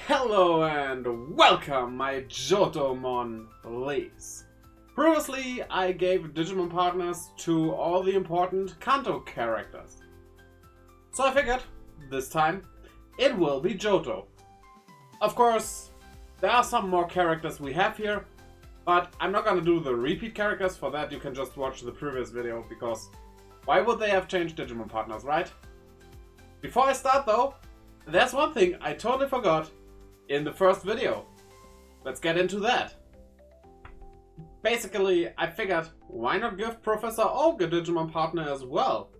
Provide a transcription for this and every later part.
Hello and welcome, my Johtomon Lees. Previously, I gave Digimon partners to all the important Kanto characters. So I figured, this time, it will be Johto. Of course, there are some more characters we have here, but I'm not gonna do the repeat characters. For that you can just watch the previous video, because why would they have changed Digimon partners, right? Before I start though, there's one thing I totally forgot in the first video. Let's get into that. Basically, I figured, why not give Professor Oak a Digimon partner as well?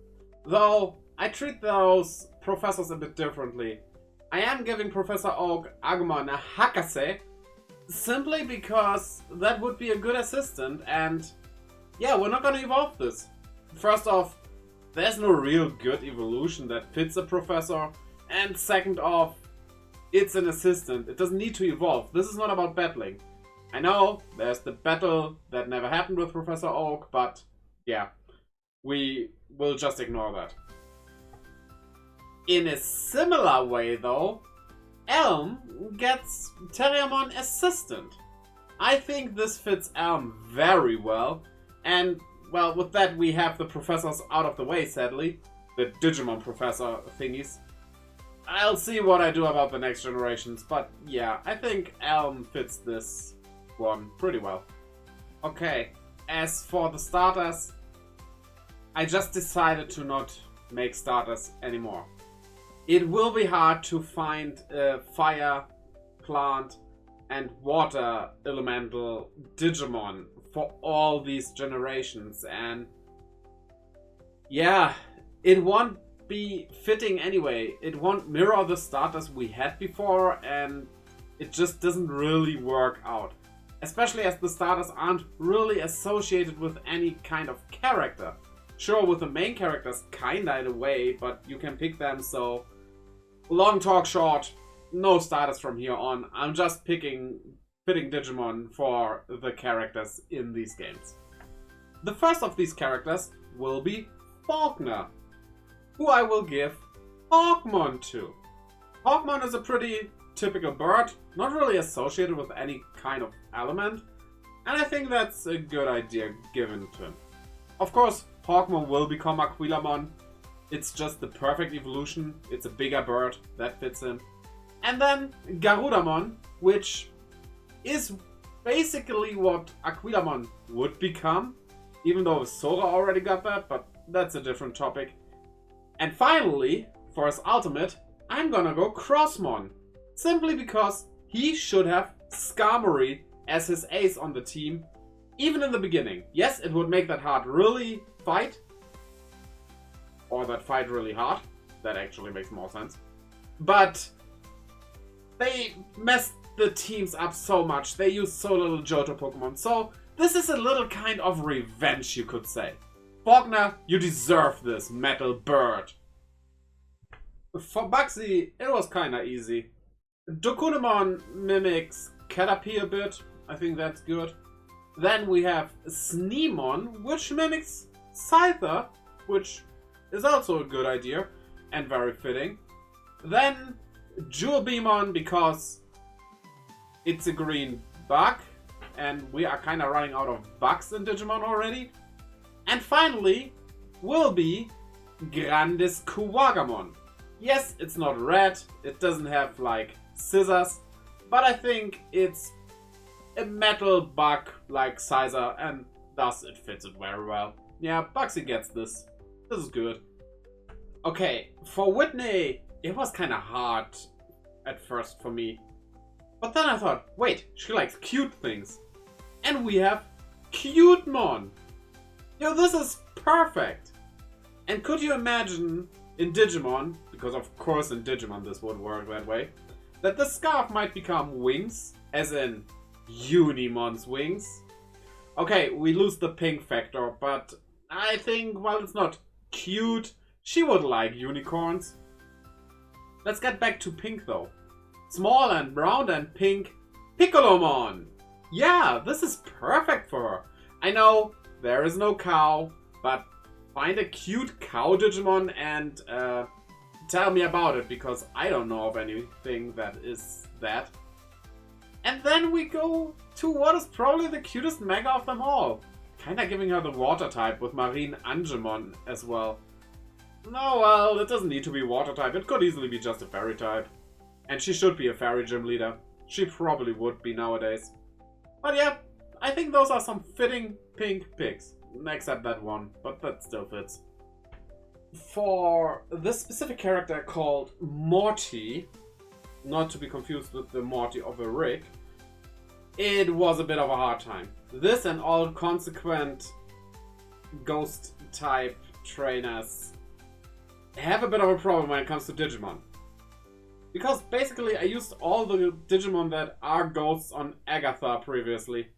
Though, I treat those professors a bit differently. I am giving Professor Oak Agumon a Hakase, simply because that would be a good assistant, and yeah, we're not gonna evolve this. First off, there's no real good evolution that fits a professor, and second off, it's an assistant. It doesn't need to evolve. This is not about battling. I know there's the battle that never happened with Professor Oak, but yeah, we will just ignore that. In a similar way though, Elm gets Terriermon Assistant. I think this fits Elm very well, and well, with that we have the professors out of the way, sadly. The Digimon professor thingies. I'll see what I do about the next generations, but yeah, I think Elm fits this one pretty well. Okay, as for the starters, I just decided to not make starters anymore. It will be hard to find a fire, plant, and water elemental Digimon for all these generations, and yeah, it won't be fitting anyway. It won't mirror the starters we had before, and it just doesn't really work out. Especially as the starters aren't really associated with any kind of character. Sure, with the main characters kinda in a way, but you can pick them, so long talk short, no starters from here on. I'm just fitting Digimon for the characters in these games. The first of these characters will be Faulkner, who I will give Hawkmon to. Hawkmon is a pretty typical bird, not really associated with any kind of element, and I think that's a good idea given to him. Of course, Hawkmon will become Aquilamon. It's just the perfect evolution. It's a bigger bird, that fits him. And then Garudamon, which is basically what Aquilamon would become, even though Sora already got that, but that's a different topic. And finally, for his ultimate, I'm gonna go Crossmon. Simply because he should have Skarmory as his ace on the team, even in the beginning. Yes, it would make that hard really fight. Or that fight really hard. That actually makes more sense. But they messed the teams up so much. They used so little Johto Pokemon. So this is a little kind of revenge, you could say. Faulkner, you deserve this, metal bird. For Bugsy, it was kinda easy. Dokunemon mimics Caterpie a bit. I think that's good. Then we have Sneemon, which mimics Scyther, which is also a good idea and very fitting. Then Jewelbeamon, because it's a green bug, and we are kinda running out of bugs in Digimon already. And finally, will be Grandis Kuwagamon. Yes, it's not red, it doesn't have like scissors, but I think it's a metal bug like Sizer, and thus it fits it very well. Yeah, Bugsy gets this. This is good. Okay, for Whitney, it was kinda hard at first for me. But then I thought, wait, she likes cute things. And we have Cutemon. Yo, this is perfect! And could you imagine in Digimon, because of course in Digimon this would work that way, that the scarf might become wings, as in Unimon's wings? Okay, we lose the pink factor, but I think while it's not cute, she would like unicorns. Let's get back to pink though. Small and brown and pink Piccolomon! Yeah, this is perfect for her. I know, there is no cow, but find a cute cow Digimon and tell me about it, because I don't know of anything that is that. And then we go to what is probably the cutest mega of them all. Kinda giving her the water type with Marine Angemon as well. No, well, it doesn't need to be water type. It could easily be just a fairy type. And she should be a fairy gym leader. She probably would be nowadays. But yeah, I think those are some fitting pink pigs. Except that one, but that still fits. For this specific character called Morty, not to be confused with the Morty of a Rick, it was a bit of a hard time. This and all consequent ghost type trainers have a bit of a problem when it comes to Digimon. Because basically I used all the Digimon that are ghosts on Agatha previously.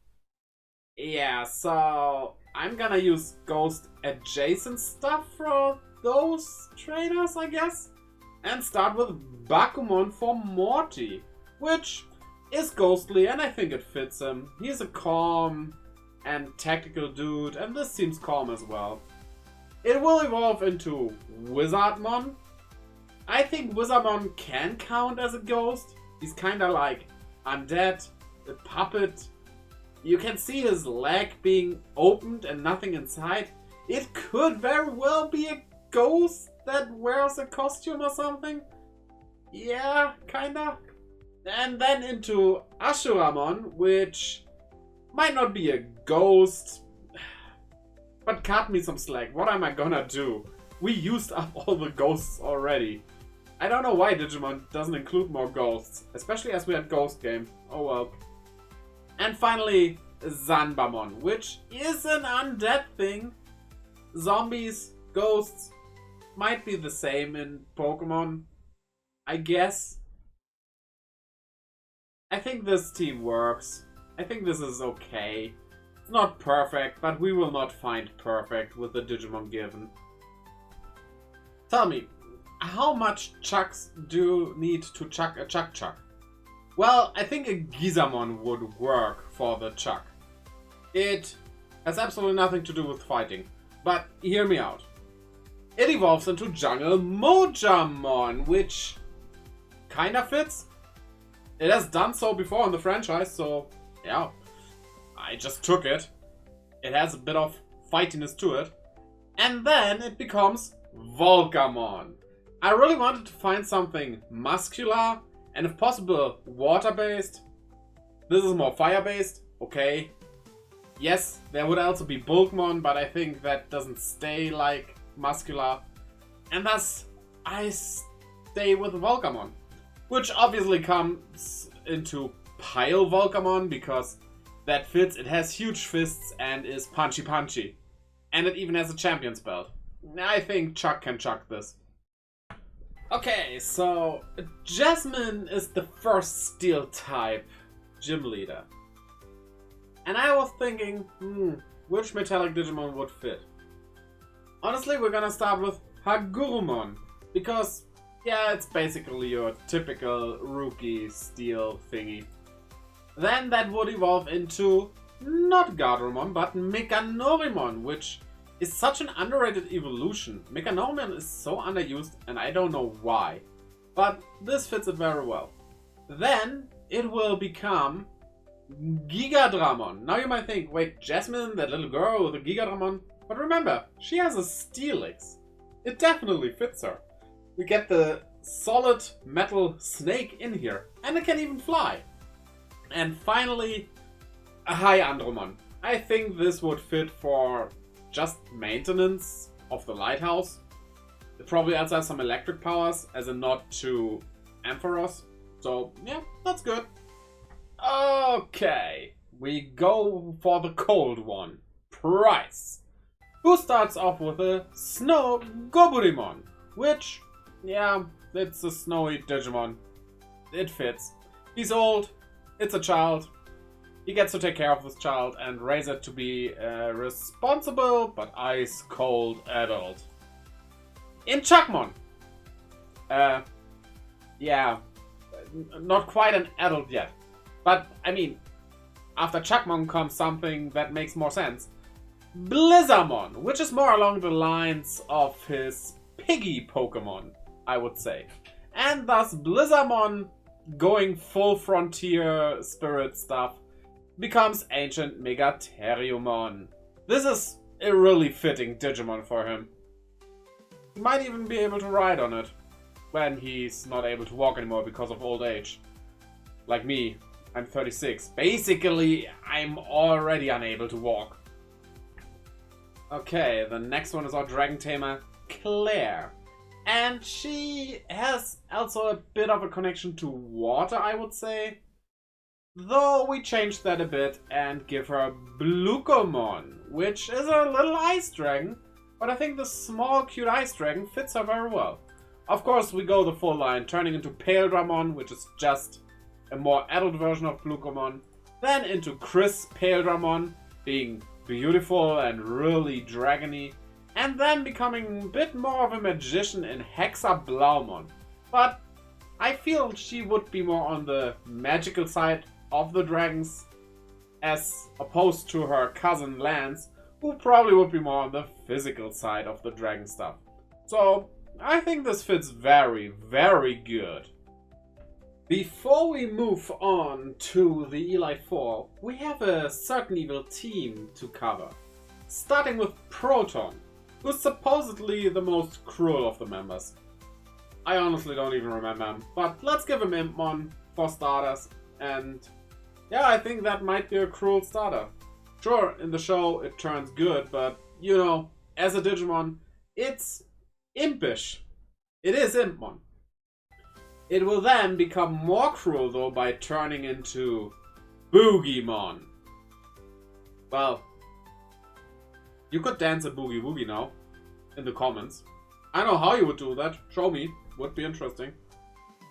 Yeah, so I'm gonna use ghost adjacent stuff for those trainers, I guess. And start with Bakumon for Morty, which is ghostly and I think it fits him. He's a calm and tactical dude, and this seems calm as well. It will evolve into Wizardmon. I think Wizardmon can count as a ghost. He's kinda like undead, a puppet. You can see his leg being opened and nothing inside. It could very well be a ghost that wears a costume or something. Yeah, kinda. And then into Ashuramon, which might not be a ghost, but cut me some slack. What am I gonna do? We used up all the ghosts already. I don't know why Digimon doesn't include more ghosts, especially as we had Ghost Game. Oh well. And finally, Zanbamon, which is an undead thing. Zombies, ghosts, might be the same in Pokemon, I guess. I think this team works. I think this is okay. It's not perfect, but we will not find perfect with the Digimon given. Tell me, how much chucks do you need to chuck a chuck? Well, I think a Gizamon would work for the chuck. It has absolutely nothing to do with fighting, but hear me out. It evolves into Jungle Mojamon, which kinda fits. It has done so before in the franchise, so yeah, I just took it. It has a bit of fightiness to it. And then it becomes Volgamon. I really wanted to find something muscular and if possible water-based. This is more fire-based, okay. Yes, there would also be Bulkmon, but I think that doesn't stay like muscular. And thus, I stay with Volgamon. Which obviously comes into Pile Volgamon because that fits. It has huge fists and is punchy. And it even has a champion's belt. I think Chuck can chuck this. Okay, so Jasmine is the first steel type gym leader. And I was thinking, which metallic Digimon would fit? Honestly, we're gonna start with Hagurumon. Because, yeah, it's basically your typical rookie steel thingy. Then that would evolve into not Garurumon, but Mechanorimon, which is such an underrated evolution. Mechanorimon is so underused, and I don't know why. But this fits it very well. Then it will become Gigadramon. Now you might think, wait, Jasmine, that little girl with a Gigadramon? But remember, she has a Steelix. It definitely fits her. We get the solid metal snake in here, and it can even fly. And finally, a Hyandromon. I think this would fit for just maintenance of the lighthouse. It probably also has some electric powers as a nod to Ampharos. So yeah, that's good. Okay, we go for the cold one. Price. Who starts off with a Snow Goburimon, which, yeah, it's a snowy Digimon. It fits. He's old, it's a child. He gets to take care of this child and raise it to be a responsible but ice-cold adult. In Chuckmon, yeah, not quite an adult yet. But, I mean, after Chuckmon comes something that makes more sense. Blizzamon, which is more along the lines of his piggy Pokemon. I would say. And thus Blizzamon, going full frontier spirit stuff, becomes Ancient Megatheriumon. This is a really fitting Digimon for him. He might even be able to ride on it when he's not able to walk anymore because of old age. Like me, I'm 36. Basically, I'm already unable to walk. Okay, the next one is our Dragon Tamer, Claire. And she has also a bit of a connection to water, I would say. Though we changed that a bit and give her Blucomon, which is a little ice dragon. But I think the small cute ice dragon fits her very well. Of course, we go the full line, turning into Pale Dramon, which is just a more adult version of Blucomon. Then into Chris Pale Dramon, being beautiful and really dragony. And then becoming a bit more of a magician in Hexa Blaumon. But I feel she would be more on the magical side of the dragons, as opposed to her cousin Lance, who probably would be more on the physical side of the dragon stuff. So I think this fits very, very good. Before we move on to the Eli 4, we have a certain evil team to cover. Starting with Proton, who's supposedly the most cruel of the members. I honestly don't even remember him, but let's give him Impmon for starters. And yeah, I think that might be a cruel starter. Sure, in the show it turns good, but you know, as a Digimon, it's impish. It is Impmon. It will then become more cruel though by turning into Boogieymon. Well, you could dance a Boogie Woogie now in the comments. I know how you would do that. Show me. Would be interesting.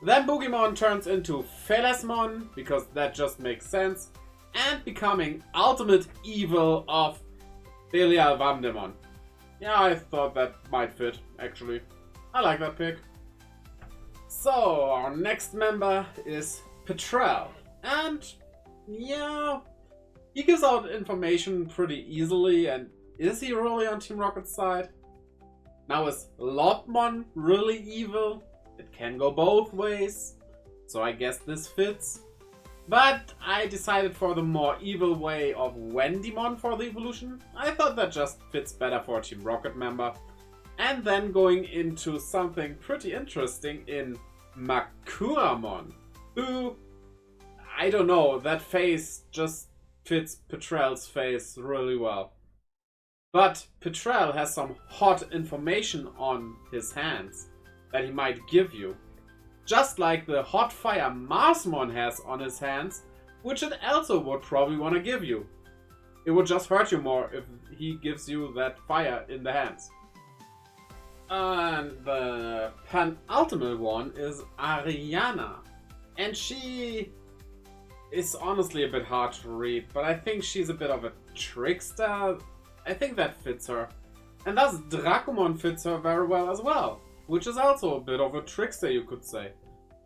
Then Boogiemon turns into Felesmon, because that just makes sense, and becoming ultimate evil of Belial Vamdemon. Yeah, I thought that might fit, actually. I like that pick. So, our next member is Petrel. And, yeah, he gives out information pretty easily, and is he really on Team Rocket's side? Now, is Lotmon really evil? It can go both ways, so I guess this fits. But I decided for the more evil way of Wendymon for the evolution. I thought that just fits better for a Team Rocket member. And then going into something pretty interesting in Makuramon, who, I don't know, that face just fits Petrel's face really well. But Petrel has some hot information on his hands that he might give you. Just like the hot fire Marsmon has on his hands, which it also would probably want to give you. It would just hurt you more if he gives you that fire in the hands. And the penultimate one is Ariana. And she is honestly a bit hard to read, but I think she's a bit of a trickster. I think that fits her. And thus Dracomon fits her very well as well, which is also a bit of a trickster, you could say.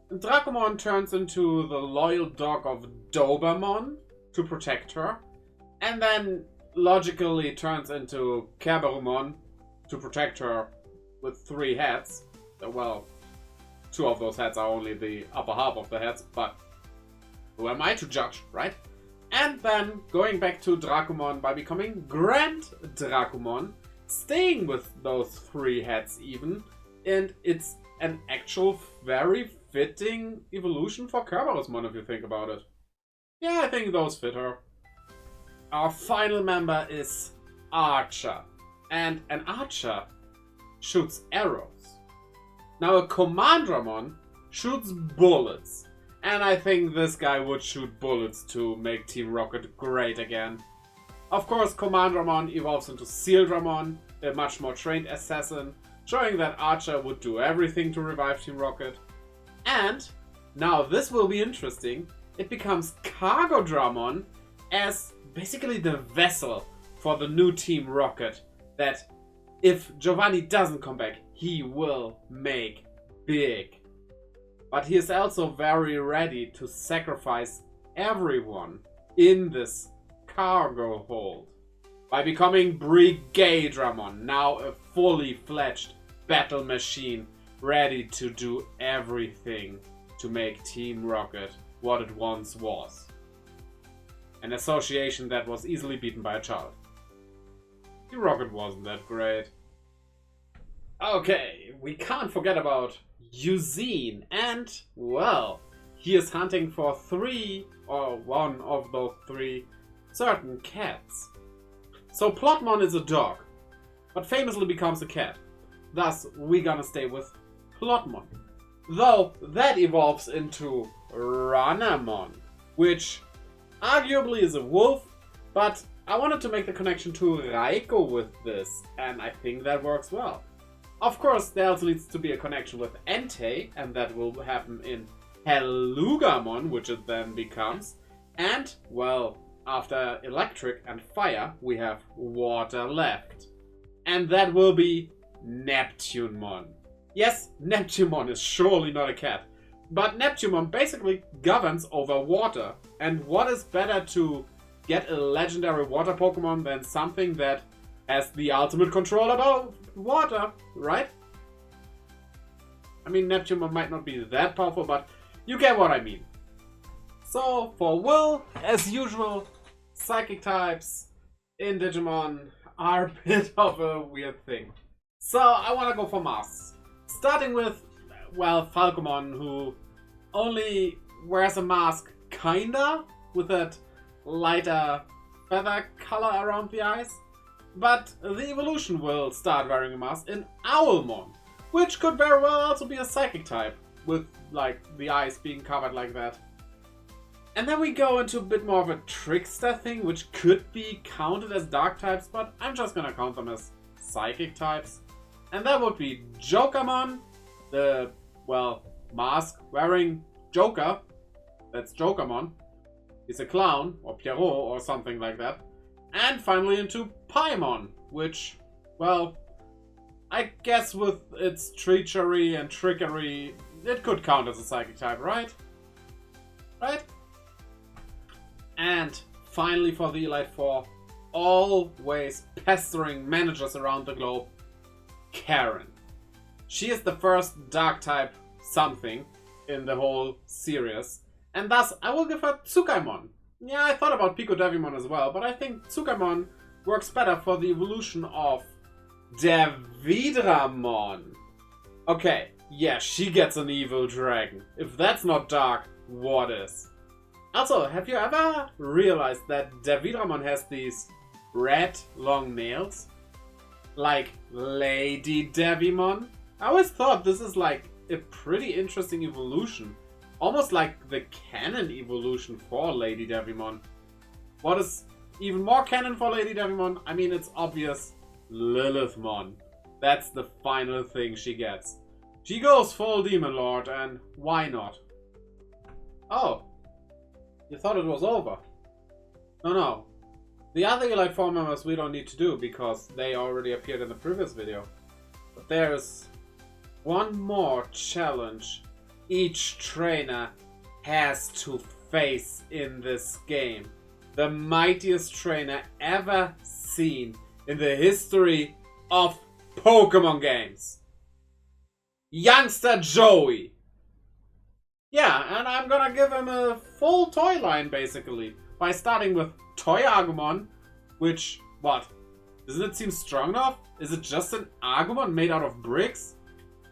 And Dracomon turns into the loyal dog of Dobermon to protect her, and then logically turns into Kerberumon to protect her with 3 heads. Well, 2 of those heads are only the upper half of the heads, but who am I to judge, right? And then going back to Dracomon by becoming Grand Dracomon, staying with those 3 heads even, and it's an actual very fitting evolution for Kerberusmon if you think about it. Yeah, I think those fit her. Our final member is Archer, and an Archer shoots arrows. Now a Commandramon shoots bullets, and I think this guy would shoot bullets to make Team Rocket great again. Of course, Commandramon evolves into Sealdramon, a much more trained assassin, showing that Archer would do everything to revive Team Rocket. And, now this will be interesting, it becomes Cargodramon as basically the vessel for the new Team Rocket that if Giovanni doesn't come back, he will make big. But he is also very ready to sacrifice everyone in this cargo hold by becoming Brigadramon, now a fully fledged battle machine ready to do everything to make Team Rocket what it once was. An association that was easily beaten by a child. Team Rocket wasn't that great. Okay, we can't forget about Eugene, and, well, he is hunting for one of those 3 certain cats. So Plotmon is a dog, but famously becomes a cat. Thus, we're gonna stay with Plotmon. Though, that evolves into Runnermon, which arguably is a wolf, but I wanted to make the connection to Raiko with this, and I think that works well. Of course, there also needs to be a connection with Entei, and that will happen in Hellugamon, which it then becomes. And, well, after electric and fire, we have water left. And that will be Neptunemon. Yes, Neptunemon is surely not a cat, but Neptunemon basically governs over water. And what is better to get a legendary water Pokemon than something that has the ultimate control about water, right? I mean, Neptunemon might not be that powerful, but you get what I mean. So, for Will, as usual, Psychic types in Digimon are a bit of a weird thing. So, I want to go for masks. Starting with, well, Falcomon, who only wears a mask, kinda, with that lighter feather color around the eyes. But the evolution will start wearing a mask in Owlmon, which could very well also be a psychic type, with like the eyes being covered like that. And then we go into a bit more of a trickster thing, which could be counted as dark types, but I'm just gonna count them as psychic types. And that would be Jokermon, the, well, mask wearing Joker. That's Jokermon. He's a clown, or Pierrot, or something like that. And finally into Paimon, which, well, I guess with its treachery and trickery, it could count as a psychic type, right? Right? And finally for the Elite Four, always pestering managers around the globe, Karen. She is the first dark type something in the whole series, and thus I will give her Tsukaimon. Yeah, I thought about Pico Devimon as well, but I think Tsukaimon works better for the evolution of Davidramon. Okay, yeah, she gets an evil dragon. If that's not dark, what is? Also, have you ever realized that Davidramon has these red long nails? Like Lady Devimon? I always thought this is like a pretty interesting evolution. Almost like the canon evolution for Lady Devimon. What is even more canon for Lady Devimon? I mean, it's obvious. Lilithmon. That's the final thing she gets. She goes full Demon Lord, and why not? Oh. You thought it was over. No. The other Elite Four members we don't need to do, because they already appeared in the previous video. But there's one more challenge each trainer has to face in this game. The mightiest trainer ever seen in the history of Pokemon games. Youngster Joey. Yeah, and I'm gonna give him a full toy line basically. By starting with Toy Agumon, which, what? Doesn't it seem strong enough? Is it just an Agumon made out of bricks?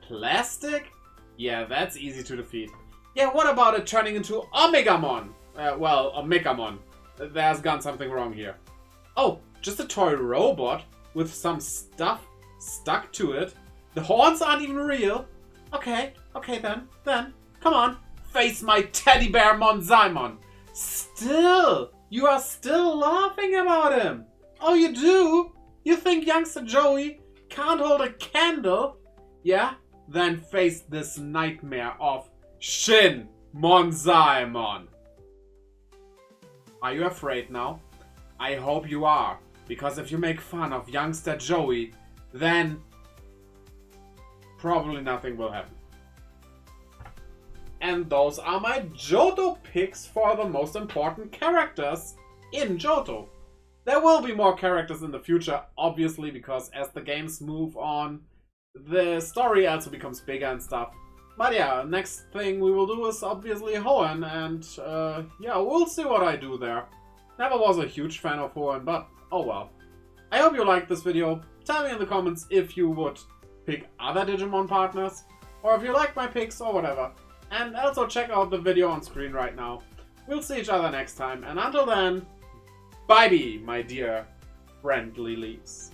Plastic? Yeah, that's easy to defeat. Yeah, what about it turning into Omegamon? Well, Omegamon. There's gone something wrong here. Oh, just a toy robot with some stuff stuck to it. The horns aren't even real. Okay then, come on. Face my teddy bear Monzaimon. Still, you are still laughing about him. Oh, you do? You think youngster Joey can't hold a candle? Yeah? Then face this nightmare of Shin Monzaimon. Are you afraid now? I hope you are, because if you make fun of youngster Joey, then probably nothing will happen. And those are my Johto picks for the most important characters in Johto. There will be more characters in the future, obviously, because as the games move on, the story also becomes bigger and stuff. But yeah, next thing we will do is obviously Hoenn, and yeah, we'll see what I do there. Never was a huge fan of Hoenn, but oh well. I hope you liked this video. Tell me in the comments if you would pick other Digimon partners, or if you like my picks or whatever. And also check out the video on screen right now. We'll see each other next time, and until then, bye-bye, my dear friendly leaves.